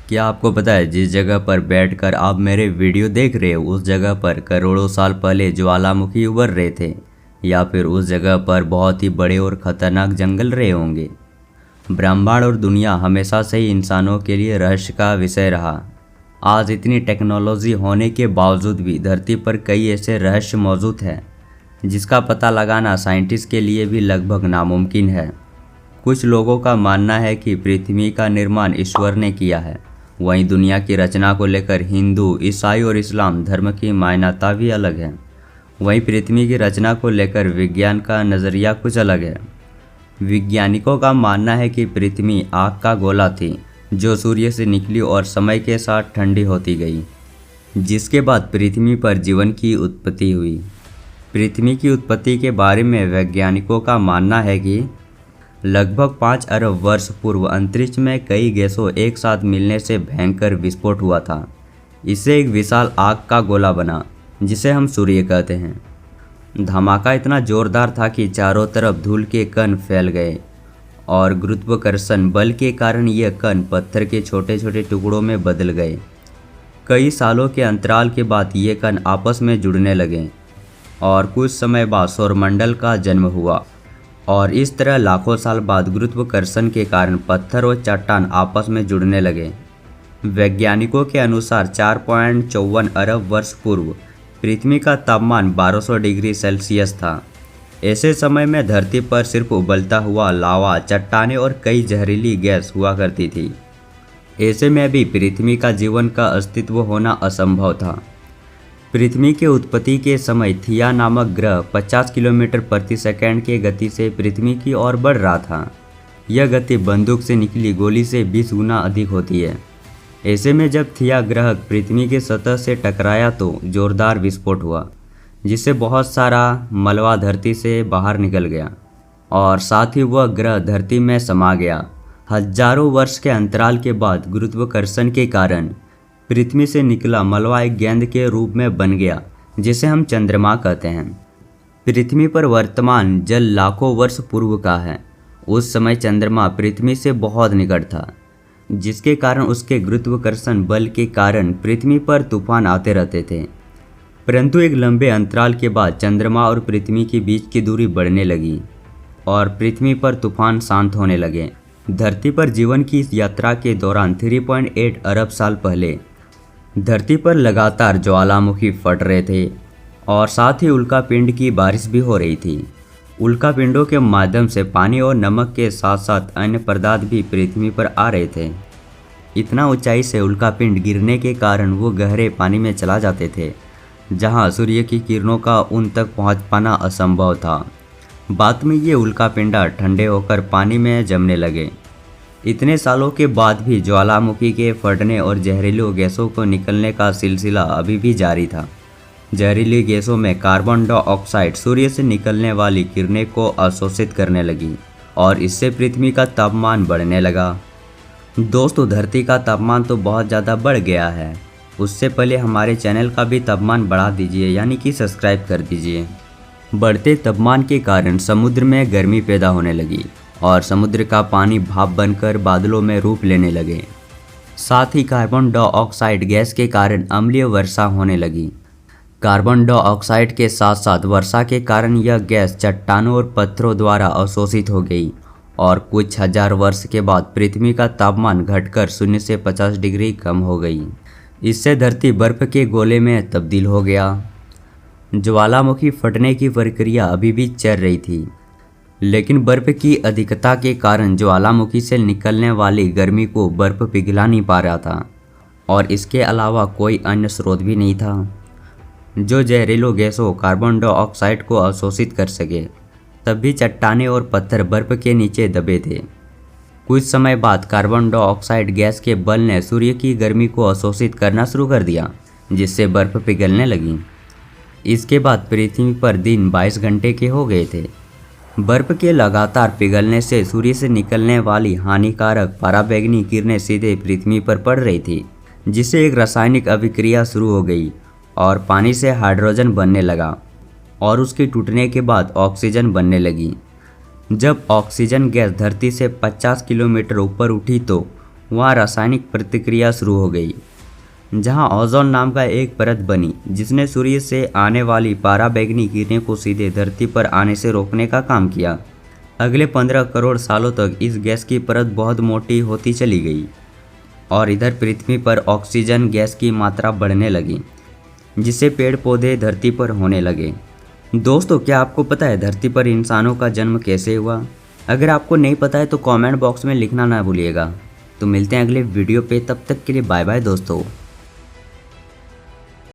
क्या आपको पता है जिस जगह पर बैठकर आप मेरे वीडियो देख रहे हो उस जगह पर करोड़ों साल पहले ज्वालामुखी उभर रहे थे, या फिर उस जगह पर बहुत ही बड़े और खतरनाक जंगल रहे होंगे। ब्रह्मांड और दुनिया हमेशा से ही इंसानों के लिए रहस्य का विषय रहा। आज इतनी टेक्नोलॉजी होने के बावजूद भी धरती पर कई ऐसे रहस्य मौजूद हैं जिसका पता लगाना साइंटिस्ट के लिए भी लगभग नामुमकिन है। कुछ लोगों का मानना है कि पृथ्वी का निर्माण ईश्वर ने किया है। वहीं दुनिया की रचना को लेकर हिंदू, ईसाई और इस्लाम धर्म की मान्यता भी अलग है। वहीं पृथ्वी की रचना को लेकर विज्ञान का नज़रिया कुछ अलग है। वैज्ञानिकों का मानना है कि पृथ्वी आग का गोला थी जो सूर्य से निकली और समय के साथ ठंडी होती गई, जिसके बाद पृथ्वी पर जीवन की उत्पत्ति हुई। पृथ्वी की उत्पत्ति के बारे में वैज्ञानिकों का मानना है कि लगभग 5 अरब वर्ष पूर्व अंतरिक्ष में कई गैसों एक साथ मिलने से भयंकर विस्फोट हुआ था। इससे एक विशाल आग का गोला बना जिसे हम सूर्य कहते हैं। धमाका इतना जोरदार था कि चारों तरफ धूल के कण फैल गए और गुरुत्वाकर्षण बल के कारण यह कण पत्थर के छोटे छोटे टुकड़ों में बदल गए। कई सालों के अंतराल के बाद ये कण आपस में जुड़ने लगे और कुछ समय बाद सौरमंडल का जन्म हुआ। और इस तरह लाखों साल बाद गुरुत्वाकर्षण के कारण पत्थर और चट्टान आपस में जुड़ने लगे। वैज्ञानिकों के अनुसार 4.54 अरब वर्ष पूर्व पृथ्वी का तापमान 1200 डिग्री सेल्सियस था। ऐसे समय में धरती पर सिर्फ उबलता हुआ लावा, चट्टानें और कई जहरीली गैस हुआ करती थी। ऐसे में भी पृथ्वी का जीवन का अस्तित्व होना असंभव था। पृथ्वी के उत्पत्ति के समय थिया नामक ग्रह 50 किलोमीटर प्रति सेकंड के गति से पृथ्वी की ओर बढ़ रहा था। यह गति बंदूक से निकली गोली से 20 गुना अधिक होती है। ऐसे में जब थिया ग्रह पृथ्वी के सतह से टकराया तो जोरदार विस्फोट हुआ, जिससे बहुत सारा मलबा धरती से बाहर निकल गया और साथ ही वह ग्रह धरती में समा गया। हजारों वर्ष के अंतराल के बाद गुरुत्वाकर्षण के कारण पृथ्वी से निकला मलबा एक गेंद के रूप में बन गया, जिसे हम चंद्रमा कहते हैं। पृथ्वी पर वर्तमान जल लाखों वर्ष पूर्व का है। उस समय चंद्रमा पृथ्वी से बहुत निकट था, जिसके कारण उसके गुरुत्वाकर्षण बल के कारण पृथ्वी पर तूफान आते रहते थे। परंतु एक लंबे अंतराल के बाद चंद्रमा और पृथ्वी के बीच की दूरी बढ़ने लगी और पृथ्वी पर तूफान शांत होने लगे। धरती पर जीवन की इस यात्रा के दौरान 3.8 अरब साल पहले धरती पर लगातार ज्वालामुखी फट रहे थे और साथ ही उल्कापिंड की बारिश भी हो रही थी। उल्कापिंडों के माध्यम से पानी और नमक के साथ साथ अन्य पदार्थ भी पृथ्वी पर आ रहे थे। इतना ऊंचाई से उल्कापिंड गिरने के कारण वो गहरे पानी में चला जाते थे, जहां सूर्य की किरणों का उन तक पहुंच पाना असंभव था। बाद में ये उल्कापिंड ठंडे होकर पानी में जमने लगे। इतने सालों के बाद भी ज्वालामुखी के फटने और जहरीली गैसों को निकलने का सिलसिला अभी भी जारी था। जहरीली गैसों में कार्बन डाइऑक्साइड सूर्य से निकलने वाली किरणें को अवशोषित करने लगी और इससे पृथ्वी का तापमान बढ़ने लगा। दोस्तों, धरती का तापमान तो बहुत ज़्यादा बढ़ गया है। उससे पहले हमारे चैनल का भी तापमान बढ़ा दीजिए, यानी कि सब्सक्राइब कर दीजिए। बढ़ते तापमान के कारण समुद्र में गर्मी पैदा होने लगी और समुद्र का पानी भाप बनकर बादलों में रूप लेने लगे। साथ ही कार्बन डाइऑक्साइड गैस के कारण अम्लीय वर्षा होने लगी। कार्बन डाइऑक्साइड के साथ साथ वर्षा के कारण यह गैस चट्टानों और पत्थरों द्वारा अवशोषित हो गई और कुछ हजार वर्ष के बाद पृथ्वी का तापमान घटकर 0 से 50 डिग्री कम हो गई। इससे धरती बर्फ के गोले में तब्दील हो गया। ज्वालामुखी फटने की प्रक्रिया अभी भी चल रही थी, लेकिन बर्फ की अधिकता के कारण ज्वालामुखी से निकलने वाली गर्मी को बर्फ पिघला नहीं पा रहा था और इसके अलावा कोई अन्य स्रोत भी नहीं था जो जहरीली गैसों कार्बन डाइऑक्साइड को अवशोषित कर सके। तब भी चट्टानें और पत्थर बर्फ के नीचे दबे थे। कुछ समय बाद कार्बन डाइऑक्साइड गैस के बल ने सूर्य की गर्मी को अवशोषित करना शुरू कर दिया, जिससे बर्फ पिघलने लगी। इसके बाद पृथ्वी पर दिन 22 घंटे के हो गए थे। बर्फ के लगातार पिघलने से सूर्य से निकलने वाली हानिकारक पराबैंगनी किरणें सीधे पृथ्वी पर पड़ रही थी, जिससे एक रासायनिक अभिक्रिया शुरू हो गई और पानी से हाइड्रोजन बनने लगा और उसके टूटने के बाद ऑक्सीजन बनने लगी। जब ऑक्सीजन गैस धरती से 50 किलोमीटर ऊपर उठी तो वहाँ रासायनिक प्रतिक्रिया शुरू हो गई, जहाँ ओजोन नाम का एक परत बनी जिसने सूर्य से आने वाली पराबैंगनी किरणें को सीधे धरती पर आने से रोकने का काम किया। अगले 15 करोड़ सालों तक इस गैस की परत बहुत मोटी होती चली गई और इधर पृथ्वी पर ऑक्सीजन गैस की मात्रा बढ़ने लगी, जिससे पेड़ पौधे धरती पर होने लगे। दोस्तों, क्या आपको पता है धरती पर इंसानों का जन्म कैसे हुआ? अगर आपको नहीं पता है तो कमेंट बॉक्स में लिखना ना भूलिएगा। तो मिलते हैं अगले वीडियो पे, तब तक के लिए बाय बाय दोस्तों।